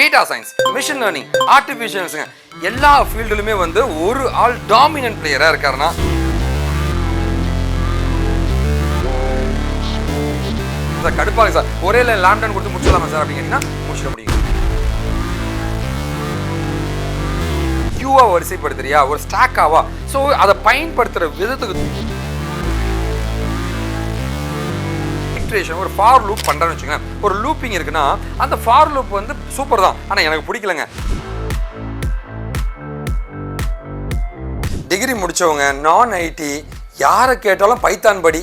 Data science, machine learning, ஆர்டிஃபிஷியல்ஸுங்க எல்லா ஃபீல்டுலுமே வந்து ஒரு ஆள் டாமினன்ட் பிளேயரா இருக்காருன்னா கடுப்பாக சார் ஒரே லேம்டன் கொடுத்து முடிச்சிடலாமா சார் அப்படிங்கன்னா முடிச்சிட முடியும். கியூவா வரிசைப்படுத்துறியா ஒரு ஸ்டாக்காவா, ஸோ அதை பயன்படுத்துற விதத்துக்கு ஒரு ஃபார் லூப் பண்றேன்னு வச்சுங்க, ஒரு லூப்பிங் இருக்குன்னா அந்த ஃபார் லூப் வந்து சூப்பர் தான், ஆனா எனக்கு பிடிக்கலங்க. டிகிரி முடிச்சவங்க நான் ஐடி யாரை கேட்டாலும் பைத்தான் படி,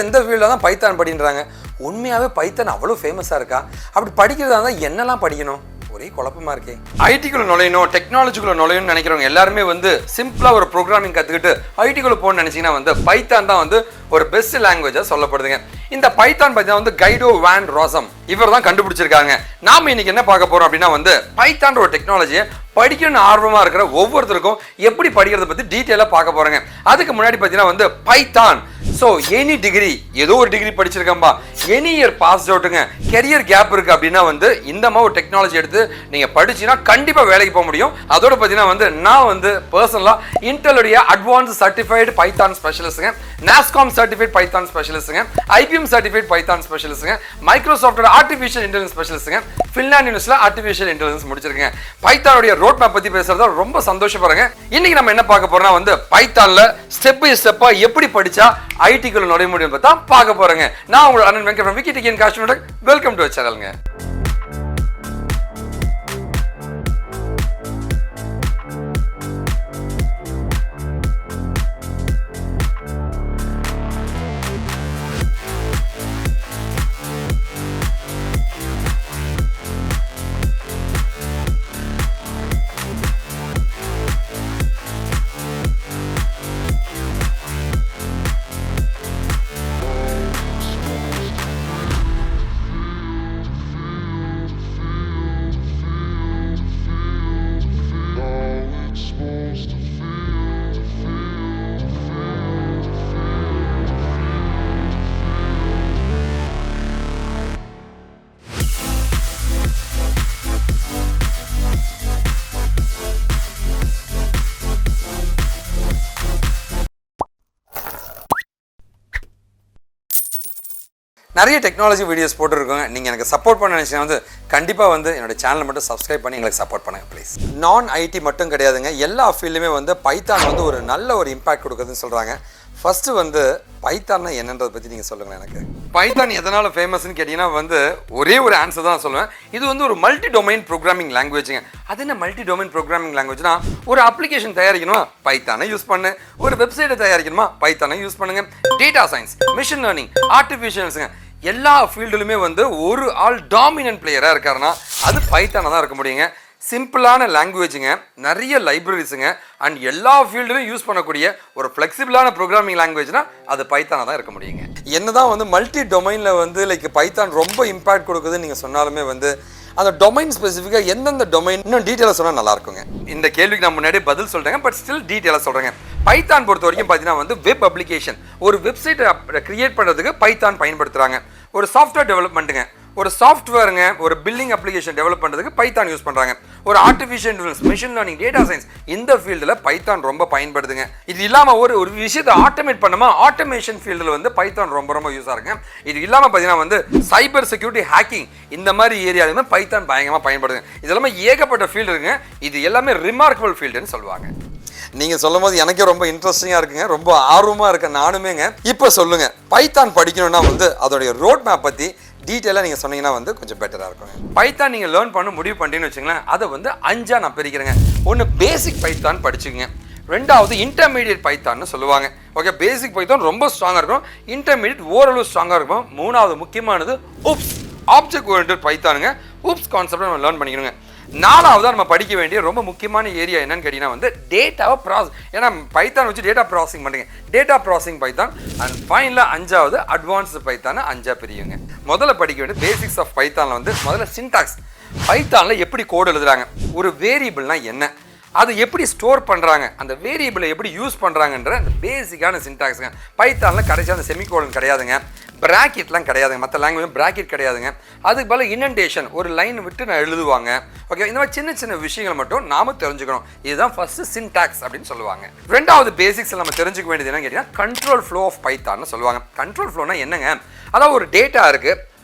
எந்த ஃபீல்டில் தான் பைத்தான் படின்றாங்க. உண்மையாகவே பைத்தான் அவ்வளோ ஃபேமஸாக இருக்கா? அப்படி படிக்கிறதா இருந்தால் என்னெல்லாம் படிக்கணும்? ஒரே குழப்பமா இருக்கே. ஐடிக்குள்ள நுழையணும், டெக்னாலஜிக்குள்ள நுழையணும்னு நினைக்கிறவங்க எல்லாருமே வந்து சிம்பிளா ஒரு ப்ரோக்ராமிங் கத்துக்கிட்டு ஐடிக்குள்ள போகணும்னு நினைச்சீங்கன்னா வந்து பைத்தான் தான் வந்து ஒரு பெஸ்ட் லாங்குவேஜா சொல்லப்படுதுங்க. இந்த பைத்தான் பார்த்தீங்கன்னா வந்து கைடோ வான் ராசம் இவர் தான் கண்டுபிடிச்சிருக்காங்க. நாம இன்னைக்கு என்ன பார்க்க போறோம் அப்படின்னா வந்து பைத்தான் ஒரு டெக்னாலஜியை படிக்கணும்னு ஆர்வமா இருக்கிற ஒவ்வொருத்தருக்கும் எப்படி படிக்கிறத பத்தி டீட்டெயிலா பார்க்க போறேங்க. அதுக்கு முன்னாடி பார்த்தீங்கன்னா வந்து பைத்தான் ஸோ எனி டிகிரி, ஏதோ ஒரு டிகிரி படிச்சிருக்கேன்பா, எனி இயர் பாஸ் அவுட்டுங்க, கெரியர் கேப் இருக்கு அப்படின்னா வந்து இந்த மாதிரி ஒரு டெக்னாலஜி எடுத்து நீங்க படிச்சீங்கன்னா கண்டிப்பா வேலைக்கு போக முடியும். அதோட பார்த்தீங்கன்னா வந்து நான் வந்து பர்சனலா இன்டெலுடைய அட்வான்ஸ் சர்டிஃபைடு பைத்தான் ஸ்பெஷலிஸ்ட்டுங்க, நாஸ்காம் சர்டிஃபைட் பைத்தான் ஸ்பெஷலிஸ்ட்டுங்க, ஐபிஎம் சர்டிஃபைட் பைத்தான் ஸ்பெஷலிஸ்ட்டுங்க, மைக்ரோசாஃப்டோட ஆர்டிஃபிஷியல் இன்டெலிஜென்ஸ் ஸ்பெஷலிஸ்ட்டுங்க, ஃபின்லாண்ட் யூனிவர்சிட்டியில் ஆர்டிஃபிஷியல் இன்டெலிஜென்ஸ் முடிச்சிருக்கேன். பைத்தானுடைய ரோட் மேப் பத்தி பேசுறதா ரொம்ப சந்தோஷப்படுறேங்க. இன்னைக்கு நம்ம என்ன பார்க்க போறோம்னா வந்து பைத்தான்ல ஸ்டெப் பை ஸ்டெப்பா எப்படி படிச்சா ஐடிக்குள்ள நுழைய முடியும் பார்த்தா பார்க்க போறேங்க. நான் உங்களோட அண்ணன் Venkat from InfoTech and KaaShiv. Welcome to சேனலுங்க. நிறைய டெக்னாலஜி வீடியோஸ் போட்டுருக்கோங்க. நீங்கள் எனக்கு சப்போர்ட் பண்ண நினச்சிங்கன்னா வந்து கண்டிப்பாக வந்து என்னோட சேனலை மட்டும் சப்ஸ்கிரைப் பண்ணி எங்களுக்கு சப்போர்ட் பண்ணுங்க ப்ளீஸ். நான் ஐடி மட்டும் கிடையாதுங்க, எல்லா ஃபீல்டுமே வந்து பைத்தான் வந்து ஒரு நல்ல ஒரு இம்பாக்ட் கொடுக்குதுன்னு சொல்கிறாங்க. ஃபர்ஸ்ட் வந்து பைத்தான்னா என்னன்றதை பற்றி நீங்கள் சொல்லுங்கள். எனக்கு பைத்தான் எதனால் ஃபேமஸ்ன்னு கேட்டிங்கன்னா வந்து ஒரே ஒரு ஆன்சர் தான் சொல்லுவேன். இது வந்து ஒரு மல்டி டொமைன் ப்ரோக்ராமிங் லாங்குவேஜுங்க. அது என்ன மல்டி டொமைன் ப்ரோக்ராமிங் லாங்குவேஜ்னா, ஒரு அப்ளிகேஷன் தயாரிக்கணுமா பைத்தானை யூஸ் பண்ணு, ஒரு வெப்சைட்டை தயாரிக்கணுமா பைத்தானை யூஸ் பண்ணுங்க. டேட்டா சயின்ஸ், மிஷின் லேர்னிங், ஆர்டிஃபிஷியல்ஸுங்க எல்லா ஃபீல்டுலுமே வந்து ஒரு ஆள் டாமினன்ட் பிளேயராக இருக்காருன்னா அது பைத்தானை தான் இருக்க முடியுங்க. சிம்பிளான லாங்குவேஜுங்க, நிறைய லைப்ரரிஸுங்க அண்ட் எல்லா ஃபீல்டுலையும் யூஸ் பண்ணக்கூடிய ஒரு ஃப்ளெக்சிபிளான ப்ரோக்ராமிங் லாங்குவேஜ்னா அது பைத்தானை தான் இருக்க முடியுங்க. என்னதான் வந்து மல்டி டொமைனில் வந்து லைக் பைத்தான் ரொம்ப இம்பாக்ட் கொடுக்குதுன்னு நீங்கள் சொன்னாலுமே வந்து அந்த டொமைன் ஸ்பெசிஃபிக்காக எந்தெந்த டொமைன் இன்னும் டீட்டெயிலாக சொன்னால் நல்லா இருக்குங்க. இந்த கேள்விக்கு நான் முன்னாடியே பதில் சொல்கிறேங்க, பட் ஸ்டில் டீட்டெயிலாக சொல்கிறேங்க. பைத்தான் பொறுத்த வரைக்கும் பார்த்தீங்கன்னா வந்து வெப் அப்ளிகேஷன், ஒரு வெப்சைட்டை கிரியேட் பண்ணுறதுக்கு பைத்தான் பயன்படுத்துகிறாங்க. ஒரு சாஃப்ட்வேர் டெவலப்மெண்ட்டுங்க, ஒரு சாஃப்ட்வேருங்க, ஒரு பில்லிங் அப்ளிகேஷன் டெவலப் பண்ணுறதுக்கு பைத்தான் யூஸ் பண்ணுறாங்க. ஒரு artificial intelligence, machine learning, data science இந்த ஃபீல்டில் பைத்தான் ரொம்ப பயன்படுதுங்க. இது இல்லாமல் ஒரு விஷயத்தை ஆட்டோமேட் பண்ணுமா ஆட்டோமேஷன் ஃபீல்டில் வந்து பைத்தான் ரொம்ப யூஸாக இருக்குங்க. இது இல்லாமல் பார்த்தீங்கன்னா வந்து சைபர் செக்யூரிட்டி, ஹேக்கிங் இந்த மாதிரி ஏரியாலுமே பைத்தான் பயங்கரமாக பயன்படுதுங்க. இது எல்லாமே ஏகப்பட்ட ஃபீல்டு இருக்குங்க. இது எல்லாமே ரிமார்க்கபிள் ஃபீல்டுன்னு சொல்லுவாங்க. நீங்கள் சொல்லும் போது எனக்கே ரொம்ப இன்ட்ரெஸ்டிங்காக இருக்குங்க, ரொம்ப ஆர்வமாக இருக்கேன் நானுமேங்க. இப்போ சொல்லுங்கள், பைத்தான் படிக்கணும்னா வந்து அதோடைய ரோட் மேப் பற்றி டீட்டெயிலாக நீங்கள் சொன்னீங்கன்னா வந்து கொஞ்சம் பெட்டராக இருக்கும். பைத்தான் நீங்கள் லேர்ன் பண்ண முடிவு பண்ணிட்டீங்கன்னு வச்சுங்களேன், அதை வந்து 5ஆக நான் பிரிக்கிறேங்க. ஒன்று பேசிக் பைத்தான் படிச்சுக்கங்க, ரெண்டாவது இன்டர்மீடியட் பைத்தான்னு சொல்லுவாங்க. ஓகே, பேசிக் பைத்தான் ரொம்ப ஸ்ட்ராங்காக இருக்கும், இன்டர்மீடியட் ஓரளவு ஸ்ட்ராங்காக இருக்கும். மூணாவது முக்கியமானது உப்ஸ், ஆப்ஜெக்ட் ஓரியன்டட் பைத்தானுங்க. உப்ஸ் கான்செப்டை நம்ம லேர்ன் பண்ணிக்கணுங்க. நாலாவதாக நம்ம படிக்க வேண்டிய ரொம்ப முக்கியமான ஏரியா என்னன்னு கேட்டிங்கன்னா வந்து டேட்டாவை ப்ராசஸ், ஏன்னா பைத்தான் வச்சு டேட்டா ப்ராசஸிங் பண்ணுங்க, டேட்டா ப்ராசஸிங் பைத்தான். அண்ட் ஃபைனலாக 5ஆவது அட்வான்ஸ்டு பைத்தானை 5ஆக பிரியுங்க. முதல்ல படிக்க வேண்டிய பேசிக்ஸ் ஆஃப் பைத்தானில் வந்து முதல்ல சின்டாக்ஸ், பைத்தானில் எப்படி கோடு எழுதுறாங்க, ஒரு வேரியபிள்னா என்ன, அது எப்படி ஸ்டோர் பண்ணுறாங்க, அந்த வேரியபிளை எப்படி யூஸ் பண்ணுறாங்கன்ற அந்த பேசிக்கான சின்டாக்ஸுங்க. பைத்தானில் கடைசியாக அந்த செமிகோலன் கிடையாதுங்க, பிராக்கெட்லாம் கிடையாதுங்க, மற்ற லாங்குவேஜ் பிராக்கெட் கிடையாதுங்க. அதுக்கு பதில் இன்டென்டேஷன் ஒரு லைன் விட்டு நான் எழுதுவாங்க. ஓகே, இந்த மாதிரி சின்ன சின்ன விஷயங்கள் மட்டும் நாம தெரிஞ்சுக்கணும். இதுதான் ஃபர்ஸ்ட் சின்டாக்ஸ் அப்படின்னு சொல்லுவாங்க. ரெண்டாவது பேசிக்ஸ் நம்ம தெரிஞ்சுக்க வேண்டியது என்னன்னு கேட்டீங்கன்னா கண்ட்ரோல் ஃப்ளோ ஆஃப் பைத்தான்னு சொல்லுவாங்க. கண்ட்ரோல் ஃப்ளோனா என்னங்க, அதாவது ஒரு டேட்டா இருக்கு,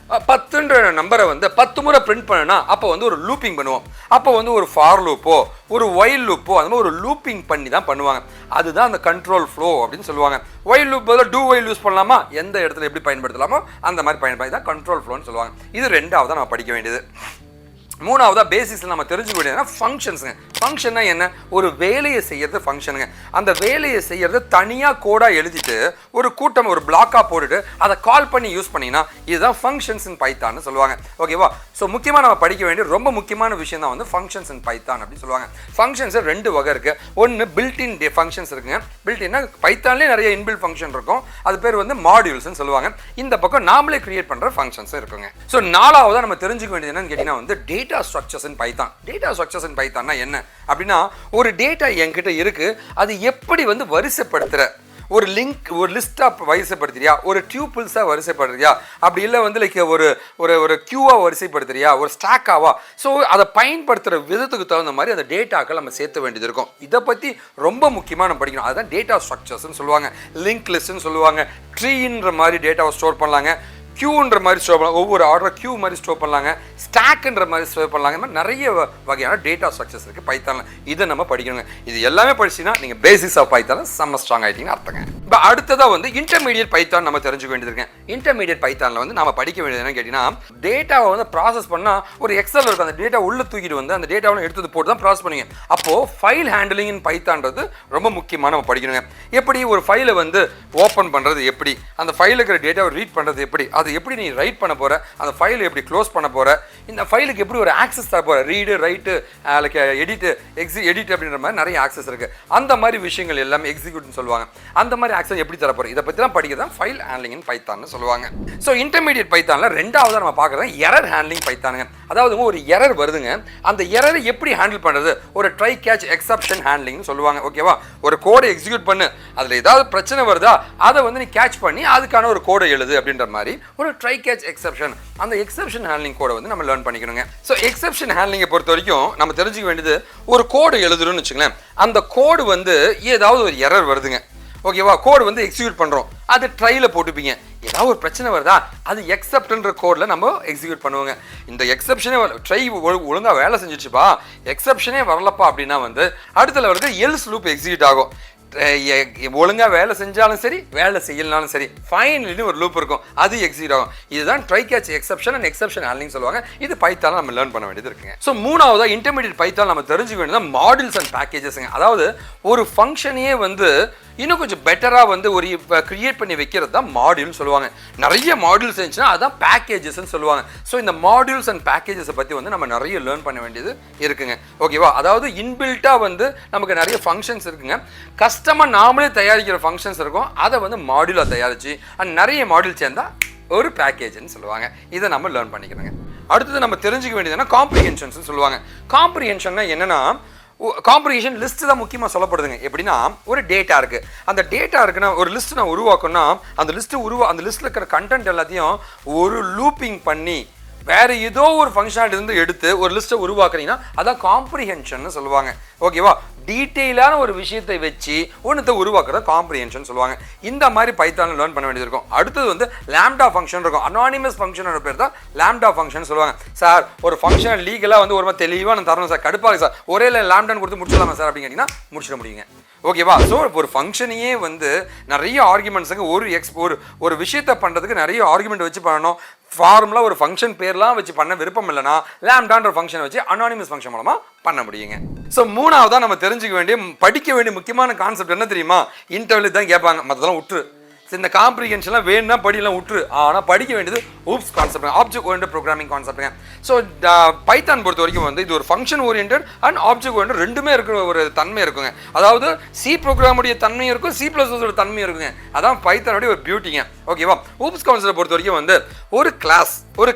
10ன்ற நம்பரை வந்து 10 முறை பிரிண்ட் பண்ணனா அப்போ வந்து ஒரு லூப்பிங் பண்ணுவோம். அப்போ வந்து ஒரு ஃபார் லூப்போ ஒரு ஒயில் லூப்போ அந்த மாதிரி ஒரு லூப்பிங் பண்ணி தான் பண்ணுவாங்க. அதுதான் அந்த கண்ட்ரோல் ஃப்ளோ அப்படின்னு சொல்லுவாங்க. ஒயில் லூப் பதில் டூ ஒயில் யூஸ் பண்ணலாமா, எந்த இடத்துல எப்படி பயன்படுத்தலாமோ அந்த மாதிரி பயன்படுத்தி தான் கண்ட்ரோல் ஃப்ளோன்னு சொல்லுவாங்க. இது ரெண்டாவதாக நம்ம படிக்க வேண்டியது. மூணாவதா பேசிக்ஸில் நம்ம தெரிஞ்சுக்க வேண்டியதுன்னா ஃபங்க்ஷன்ஸுங்க. ஃபங்க்ஷன்னா என்ன, ஒரு வேலையை செய்யறது ஃபங்க்ஷனுங்க. அந்த வேலையை செய்யறது தனியாக கோடாக எழுதிட்டு ஒரு கூட்டம் ஒரு பிளாக்காக போட்டுட்டு அதை கால் பண்ணி யூஸ் பண்ணிங்கன்னா இதுதான் ஃபங்க்ஷன்ஸ் இன் பைத்தான்னு சொல்லுவாங்க. ஓகேவா? ஸோ முக்கியமாக நம்ம படிக்க வேண்டிய ரொம்ப முக்கியமான விஷயம் தான் வந்து ஃபங்க்ஷன்ஸ் இன் பைத்தான் அப்படின்னு சொல்லுவாங்க. ஃபங்க்ஷன்ஸ் ரெண்டு வகை இருக்குது. ஒன்று பில்டின் ஃபங்க்ஷன்ஸ் இருக்குங்க. பில்டின்னா பைத்தான்லேயே நிறைய இன்பில்ட் ஃபங்க்ஷன் இருக்கும், அது பேர் வந்து மாடியூல்ஸ்ன்னு சொல்லுவாங்க. இந்த பக்கம் நாமளே கிரியேட் பண்ணுற ஃபங்க்ஷன்ஸும் இருக்குங்க. ஸோ நாலாவதாக நம்ம தெரிஞ்சுக்க வேண்டியது என்னன்னு கேட்டிங்கன்னா வந்து data structures in python. Data structures in பைத்தான்னா என்ன அப்படின்னா, ஒரு டேட்டா என்கிட்ட இருக்கு, அது எப்படி வந்து வரிசைப்படுத்துற, ஒரு லிங்க் ஒரு லிஸ்ட்டாக வரிசைப்படுத்துறியா, ஒரு டியூபிள்ஸாக வரிசைப்படுத்துறியா, அப்படி இல்லை வந்து லைக் ஒரு ஒரு கியூவாக வரிசைப்படுத்துறியா, ஒரு ஸ்டாக்காவா. ஸோ அதை பயன்படுத்துகிற விதத்துக்கு தகுந்த மாதிரி அந்த டேட்டாக்கள் நம்ம சேர்த்த வேண்டியது இருக்கும். இதை பற்றி ரொம்ப முக்கியமாக நம்ம படிக்கணும். அதுதான் டேட்டா ஸ்ட்ரக்சர்ஸ்ன்னு சொல்லுவாங்க. லிங்க் லிஸ்ட்னு சொல்லுவாங்க. ட்ரீன்ற மாதிரி டேட்டாவை ஸ்டோர் பண்ணலாங்க, கியூன்ற மாதிரி ஸ்டோர் பண்ணலாம், ஒவ்வொரு ஆர்டர் கியூ மாதிரி ஸ்டோர் பண்ணலாங்க, ஸ்டாக்ன்ற மாதிரி ஸ்டோர் பண்ணலாங்க. இந்த மாதிரி நிறைய வகையான டேட்டா ஸ்ட்ரக்சர்ஸ் இருக்குது பைத்தானில். இதை நம்ம படிக்கணுங்க. இது எல்லாமே படிச்சுன்னா நீங்கள் பேசிக்ஸ் ஆஃப் பைத்தானில் செம்ம ஸ்ட்ராங் ஆகிட்டீங்கன்னு அர்த்தங்க. இப்போ அடுத்ததாக வந்து இன்டர்மீடியட் பைத்தான் நம்ம தெரிஞ்சுக்க வேண்டியது இருக்குங்க. இன்டர்மீடியட் பைத்தானில் வந்து நம்ம படிக்க வேண்டியது என்னன்னு கேட்டிங்கன்னா, டேட்டாவை வந்து ப்ராசஸ் பண்ணால் ஒரு எக்ஸல் இருக்கும், அந்த டேட்டா உள்ளே தூக்கிட்டு வந்து அந்த டேட்டாவை எடுத்து போட்டு தான் ப்ராசஸ் பண்ணுவீங்க. அப்போது ஃபைல் ஹேண்டலிங் இன் பைத்தான்றது ரொம்ப முக்கியமாக நம்ம படிக்கணுங்க. எப்படி ஒரு ஃபைலை வந்து ஓப்பன் பண்ணுறது, எப்படி அந்த ஃபைலுக்கு இருக்கிற டேட்டாவை ரீட் பண்ணுறது, எப்படி அது எப்படி நீ ரைட் பண்ண போற, அந்த ஃபைலை எப்படி க்ளோஸ் பண்ண போற, இந்த ஃபைலுக்கு எப்படி ஒரு ஆக்சஸ் தர போற, ரீடு ரைட்டு லைக் எடிட் அப்படின்ற மாதிரி நிறைய ஆக்சஸ் இருக்கு. அந்த மாதிரி விஷயங்கள் எல்லாமே எக்ஸிக்யூட்னு சொல்லுவாங்க. அந்த மாதிரி ஆக்சஸ் எப்படி தர போற, இதை பற்றி தான் படிக்கிறதா ஃபைல் ஹேண்ட்லிங் இன் பைத்தான்னு சொல்லுவாங்க. ஸோ இன்டர்மீடியட் பைத்தான்ல ரெண்டாவதாக நம்ம பார்க்குறது எரர் ஹேண்ட்லிங் பைத்தானுங்க. அதாவது ஒரு எரர் வருதுங்க, அந்த எரரை எப்படி ஹேண்டில் பண்ணுறது, ஒரு ட்ரை கேட்ச் எக்ஸப்ஷன் ஹேண்ட்லிங்னு சொல்லுவாங்க. ஓகேவா? ஒரு கோடை எக்ஸிக்யூட் பண்ணு, அதில் ஏதாவது பிரச்சனை வருதா அதை வந்து நீ கேட்ச் பண்ணி அதுக்கான ஒரு கோடை எழுது அப்படின்ற மாதிரி ஒரு ட்ரை கேட்ச் எக்ஸப்ஷன். அந்த எக்ஸப்ஷன் ஹேண்ட்லிங் கோடை வந்து நம்ம லேர்ன் பண்ணிக்கணுங்க. ஸோ எக்ஸப்ஷன் ஹேண்ட்லிங்கை பொறுத்த வரைக்கும் நம்ம தெரிஞ்சுக்க வேண்டியது, ஒரு கோடு எழுதுறோம்னு வச்சுங்களேன், அந்த கோடு வந்து ஏதாவது ஒரு எரர் வருதுங்க. ஓகேவா? கோடு வந்து எக்ஸிக்யூட் பண்ணுறோம், அது ட்ரையில் போட்டுப்பீங்க, ஏதாவது ஒரு பிரச்சனை வருதா அது எக்ஸப்ட்ன்ற கோடில் நம்ம எக்ஸிக்யூட் பண்ணுவோங்க. இந்த எக்ஸப்ஷனே ட்ரை ஒழுங்காக வேலை செஞ்சிச்சுப்பா, எக்ஸப்ஷனே வரலப்பா அப்படின்னா வந்து அடுத்தல வருது எல்ஸ் லூப் எக்ஸிக்யூட் ஆகும். ஒழுங்காக வேலை செஞ்சாலும் சரி வேலை செய்யலனாலும் சரி ஃபைனலி ஒரு லூப் இருக்கும், அது எக்ஸிக்யூட் ஆகும். இதுதான் try catch exception and exception handling சொல்லுவாங்க. இது பைத்தானில் நம்ம லேர்ன் பண்ண வேண்டியது இருக்குங்க. ஸோ மூணாவதா இன்டர்மீடியட் பைத்தானில் நம்ம தெரிஞ்சுக்க வேண்டியது மாடியூல்ஸ் அண்ட் பேக்கேஜஸ்ங்க. அதாவது ஒரு ஃபங்க்ஷனையே வந்து இன்னும் கொஞ்சம் பெட்டராக வந்து ஒரு கிரியேட் பண்ணி வைக்கிறது தான் மாடியூல்னு சொல்லுவாங்க. நிறைய மாடியூல்ஸ் இருந்துச்சுன்னா அதுதான் பேக்கேஜஸ்ன்னு சொல்லுவாங்க. ஸோ இந்த மாடியூல்ஸ் அண்ட் பேக்கேஜஸை பற்றி வந்து நம்ம நிறைய லேர்ன் பண்ண வேண்டியது இருக்குங்க. ஓகேவா? அதாவது இன்பில்ட்டாக வந்து நமக்கு நிறைய ஃபங்க்ஷன்ஸ் இருக்குங்க, கஸ்டமாக நாமளே தயாரிக்கிற ஃபங்க்ஷன்ஸ் இருக்கும், அதை வந்து மாடியூலாக தயாரித்து அண்ட் நிறைய மாடியூல் சேர்ந்தால் ஒரு பேக்கேஜ்னு சொல்லுவாங்க. இதை நம்ம லேர்ன் பண்ணிக்கணுங்க. அடுத்தது நம்ம தெரிஞ்சுக்க வேண்டியதுன்னா காம்ப்ரிஹென்ஷன்ஸ் சொல்லுவாங்க. காம்ப்ரிஹென்ஷன்னா என்னன்னா, காம்ப்ரிஹென்ஷன் லிஸ்ட் தான் முக்கியமாக சொல்லப்படுதுங்க. எப்படின்னா, ஒரு டேட்டா இருக்கு, அந்த டேட்டா இருக்குன்னா ஒரு லிஸ்ட் நான் உருவாக்கணும்னா அந்த லிஸ்ட்டில் இருக்கிற கண்டென்ட் எல்லாத்தையும் ஒரு லூப்பிங் பண்ணி வேற ஏதோ ஒரு ஃபங்க்ஷனாலிட்டி இருந்து எடுத்து ஒரு லிஸ்ட்டை உருவாக்குறீங்கன்னா அதான் காம்ப்ரிஹென்ஷன் சொல்லுவாங்க. ஓகேவா? டீட்டெயிலான ஒரு விஷயத்தை வச்சு ஒன்றத்தை உருவாக்குறத காம்ப்ரிஹென்ஷன் சொல்லுவாங்க. இந்த மாதிரி பைத்தானில் லேர்ன் பண்ண வேண்டியது இருக்கும். அடுத்தது வந்து லாம்டா ஃபங்க்ஷன் இருக்கும். அனானிமஸ் ஃபங்க்ஷனோட பேர் தான் லாம்டா ஃபங்க்ஷன் சொல்லுவாங்க. சார் ஒரு ஃபங்க்ஷன் லீகலாக வந்து ஒரு மாதிரி தெளிவாக நான் தரணும் சார், கடுப்பாக சார், ஒரே லாம்டான்னு கொடுத்து முடிச்சிடலாமா சார் அப்படின்னு கேட்டிங்கன்னா முடிச்சிட முடியுங்க. ஓகேவா? ஸோ ஒரு ஃபங்க்ஷனையே வந்து நிறைய ஆர்குமெண்ட்ஸுக்கு ஒரு விஷயத்தை பண்ணுறதுக்கு நிறைய ஆர்குமெண்ட் வச்சு பண்ணணும். ஃபார்முலா ஒரு ஃபங்க்ஷன் பேர்லாம் வச்சு பண்ண விருப்பம் இல்லைனா லாம்டான்ற ஃபங்க்ஷனை வச்சு அனானிமஸ் ஃபங்க்ஷன் மூலமாக பண்ண முடியுங்க. ஸோ மூணாவதாக நம்ம தெரிஞ்சுக்க வேண்டிய படிக்க வேண்டிய முக்கியமான கான்செப்ட் என்ன தெரியுமா? இன்டர்வியூ தான் கேட்பாங்க, மற்றதெல்லாம் விட்டுரு. இந்த காம்ப்ரிஹென்ஷன்லாம் வேணும்னா படியெல்லாம் விட்டுரு, ஆனால் படிக்க வேண்டியது oops concept, object oriented programming கான்செப்ட்டுங்க. ஸோ பைத்தான் பொறுத்த வரைக்கும் வந்து இது ஒரு function oriented and object oriented ரெண்டுமே இருக்கிற ஒரு தன்மை இருக்குங்க. அதாவது சி ப்ரோக்ராமுடைய தன்மையும் இருக்கும், சி ப்ளஸ் ப்ளஸோட தன்மையும் இருக்குங்க. அதான் பைத்தானுடைய ஒரு பியூட்டிங்க. ஓகேவா? ஊப்ஸ் கான்செப்ட் பொறுத்த வரைக்கும் வந்து ஒரு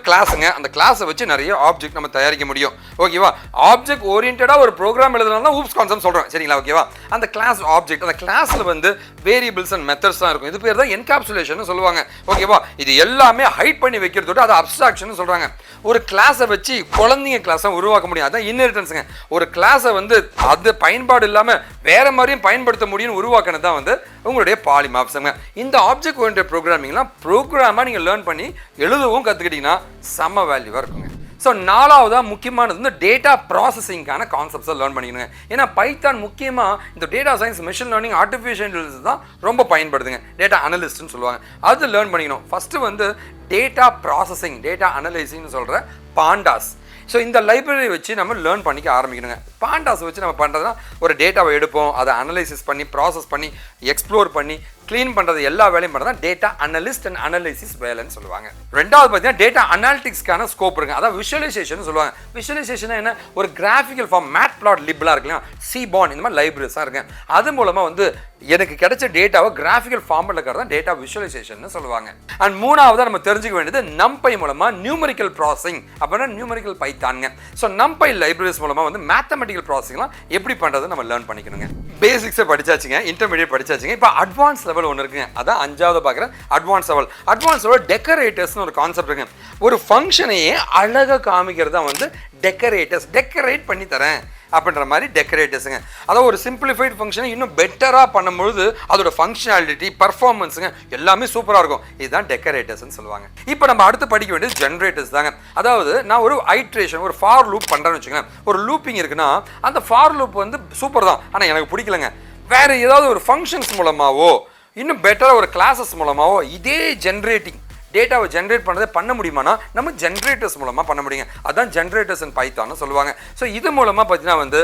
கிளாஸுங்க, அந்த கிளாஸை வச்சு நிறைய ஆப்ஜெக்ட் நம்ம தயாரிக்க முடியும். ஓகேவா? ஆப்ஜெக்ட் ஓரியன்டாக ஒரு ப்ரோக்ராம் எழுதுனால தான் ஊப்ஸ் கான்செப்ட் சொல்கிறோம். சரிங்களா? ஓகேவா? அந்த கிளாஸ் ஆப்ஜெக்ட், அந்த கிளாஸில் வந்து வேரியபிள்ஸ் அண்ட் மெத்தட்ஸ் தான் இருக்கும். இது பேர் தான் என்கேப்சுலேஷன் சொல்லுவாங்க. ஓகேவா? இது எல்லாமே ஹைட் பண்ணி வைக்கிறதோட அது அப்ஸ்ட்ராக்ஷன் சொல்கிறாங்க. ஒரு கிளாஸை வச்சு குழந்தைங்க கிளாஸை உருவாக்க முடியும். அதான் இன்ஹெரிட்டன்ஸுங்க. ஒரு கிளாஸை வந்து அது பயன்பாடு இல்லாமல் வேற மாதிரியும் பயன்படுத்த முடியும்னு உருவாக்கினது தான் வந்து உங்களுடைய பாலிமார்ப்ஸுங்க. இந்த ஆப்ஜெக்ட் ஓரியன்டட் ப்ரோக்ராமிங்லாம் ப்ரோக்ராமாக நீங்கள் லேர்ன் பண்ணி எழுதவும் கற்றுக்கிட்டீங்கன்னா செம்ம வேல்யூவாக இருக்குங்க. ஸோ நாலாவதாக முக்கியமானது வந்து டேட்டா ப்ராசஸிங்கான கான்செப்ட்ஸை லேர்ன் பண்ணிக்கணுங்க. ஏன்னா பைத்தான் முக்கியமாக இந்த data science, machine learning, artificial intelligence தான் ரொம்ப பயன்படுதுங்க. டேட்டா அனலிஸ்ட்னு சொல்லுவாங்க. அது லேர்ன் பண்ணிக்கணும். ஃபஸ்ட்டு வந்து டேட்டா ப்ராசஸிங், டேட்டா அனலைசிங்னு சொல்கிற பாண்டாஸ். ஸோ இந்த லைப்ரரி வச்சு நம்ம லேர்ன் பண்ணிக்க ஆரம்பிக்கணுங்க. பாண்டாஸ் வச்சு நம்ம பண்ணுறதுனா ஒரு டேட்டாவை எடுப்போம், அதை அனலைசிஸ் பண்ணி ப்ராசஸ் பண்ணி எக்ஸ்ப்ளோர் பண்ணி க்ளீன் பண்ணுறது எல்லா வேலையும் பண்ணுறது தான் டேட்டா அனலிஸ்ட் அண்ட் அனலைசிஸ் வேலைன்னு சொல்லுவாங்க. ரெண்டாவது பார்த்தீங்கன்னா டேட்டா அனாலிட்டிக்ஸ்க்கான ஸ்கோப் இருக்குங்க. அதான் விஷுவலைசேஷன் சொல்லுவாங்க. விஷுவலைசேஷன் என்ன? ஒரு கிராஃபிக்கல் ஃபார்ம், மேட் பிளாட் லிப்லாம் இருக்குல்லையா, சிபான், இந்த மாதிரி லைப்ரரிஸாக இருக்குங்க. அது மூலமாக வந்து எனக்கு கிடைச்ச டேட்டாவை கிராஃபிக்கல் ஃபார்மில் இருக்கிறது தான் டேட்டா விஷுவலைசேஷன் சொல்லுவாங்க. அண்ட் மூணாவதாக நம்ம தெரிஞ்சுக்க வேண்டியது நம்பை மூலமாக நியூமரிக்கல் ப்ராசஸிங், அப்படின்னா நியூமரிக்கல் பைத்தானுங்க. ஸோ நம்பை லைப்ரரிஸ் மூலமாக வந்து மேத்தமெட்டிக்கல் ப்ராசஸிங்லாம் எப்படி பண்ணுறது நம்ம லேர்ன் பண்ணிக்கணுங்க. பேசிக்ஸை படிச்சாச்சுங்க, இன்டர்மீடியட் படிச்சாச்சுங்க. இப்போ அட்வான்ஸ் லெவல் ஒன்று இருக்குங்க. அதான் அஞ்சாவது பார்க்குறேன் அட்வான்ஸ் லெவல். அட்வான்ஸ் லெவல் டெக்கரேட்டர்ஸ்னு ஒரு கான்செப்ட் இருக்குங்க. ஒரு ஃபங்க்ஷனையே அழகாக காமிக்கிறது தான் வந்து டெக்கரேட்டர்ஸ். டெக்கரேட் பண்ணி தரேன் அப்படின்ற மாதிரி டெக்கரேட்டர்ஸுங்க. அதாவது ஒரு சிம்பிளிஃபைட் ஃபங்க்ஷனை இன்னும் பெட்டராக பண்ணும்பொழுது அதோட ஃபங்க்ஷனாலிட்டி, பர்ஃபார்மன்ஸுங்க எல்லாமே சூப்பராக இருக்கும். இதுதான் டெக்கரேட்டர்ஸ்னு சொல்லுவாங்க. இப்போ நம்ம அடுத்து படிக்க வேண்டியது ஜென்ரேட்டர்ஸ் தாங்க. அதாவது நான் ஒரு ஐட்ரேஷன், ஒரு ஃபார் லூப் பண்ணுறேன்னு வச்சுக்கோங்க. ஒரு லூப்பிங் இருக்குன்னா அந்த ஃபார் லூப் வந்து சூப்பர் தான், ஆனால் எனக்கு பிடிக்கலங்க. வேறு ஏதாவது ஒரு ஃபங்க்ஷன்ஸ் மூலமாகவோ இன்னும் பெட்டராக ஒரு கிளாஸஸ் மூலமாகவோ இதே ஜென்ரேட்டிங் டேட்டாவை ஜென்ரேட் பண்ணுறதை பண்ண முடியுமானா நம்ம ஜென்ரேட்டர்ஸ் மூலமாக பண்ண முடியுங்க. அதான் ஜென்ரேட்டர்ஸ் அண்ட் பைத்தான்னு சொல்லுவாங்க. ஸோ இது மூலமாக பார்த்தீங்கன்னா வந்து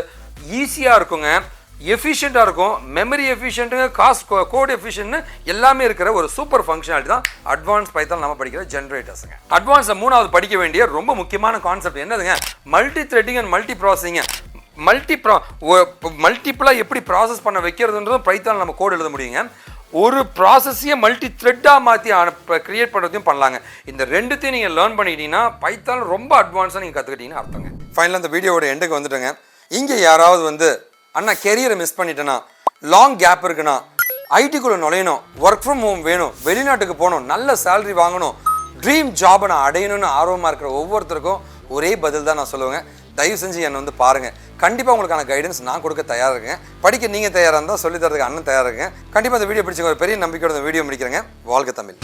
ஈஸியாக இருக்குங்க, எஃபிஷியண்ட்டாக இருக்கும், மெமரி எஃபிஷியண்ட்டுங்க, கோட் எஃபிஷியன்ட்னு எல்லாமே இருக்கிற ஒரு சூப்பர் ஃபங்க்ஷனாலிட்டி தான் அட்வான்ஸ் பைத்தான் நம்ம படிக்கிற ஜென்ரேட்டர்ஸுங்க. அட்வான்ஸை மூணாவது படிக்க வேண்டிய ரொம்ப முக்கியமான கான்செப்ட் என்னதுங்க? மல்டி த்ரெட்டிங் அண்ட் மல்டி ப்ராசஸிங்க. மல்டிபிளாக எப்படி ப்ராசஸ் பண்ண வைக்கிறதுன்றதும் பைத்தான் நம்ம கோட் எழுத முடியுங்க. ஒரு ப்ராசஸையே மல்டி த்ரெட்டாக மாற்றி கிரியேட் பண்ணுறதையும் பண்ணலாங்க. இந்த ரெண்டுத்தையும் நீங்கள் லேர்ன் பண்ணிக்கிட்டீங்கன்னா பைத்தான் ரொம்ப அட்வான்ஸாக நீங்கள் கற்றுக்கிட்டீங்கன்னு அர்த்தங்க. ஃபைனலாக இந்த வீடியோவோட எண்டுக்கு வந்துட்டுங்க. இங்கே யாராவது வந்து அண்ணா கெரியரை மிஸ் பண்ணிட்டேன்னா, லாங் கேப் இருக்குன்னா, ஐடிக்குள்ளே நுழையணும், ஒர்க் ஃப்ரம் ஹோம் வேணும், வெளிநாட்டுக்கு போகணும், நல்ல சேலரி வாங்கணும், ட்ரீம் ஜாபை நான் அடையணும்னு ஆர்வமாக இருக்கிற ஒவ்வொருத்தருக்கும் ஒரே பதில் தான் நான் சொல்லுவேன். தயவு செஞ்சு என்னை வந்து பாருங்கள். கண்டிப்பாக உங்களுக்கான கைடன்ஸ் நான் கொடுக்க தயாராக இருக்கேன். படிக்க நீங்கள் தயாராக இருந்தால் சொல்லித்தரதுக்கு அண்ணன் தயாராக இருக்கேன். கண்டிப்பாக இந்த வீடியோ பிடிச்ச ஒரு பெரிய நம்பிக்கையோட இந்த வீடியோ முடிக்கிறேங்க. வாழ்க தமிழ்.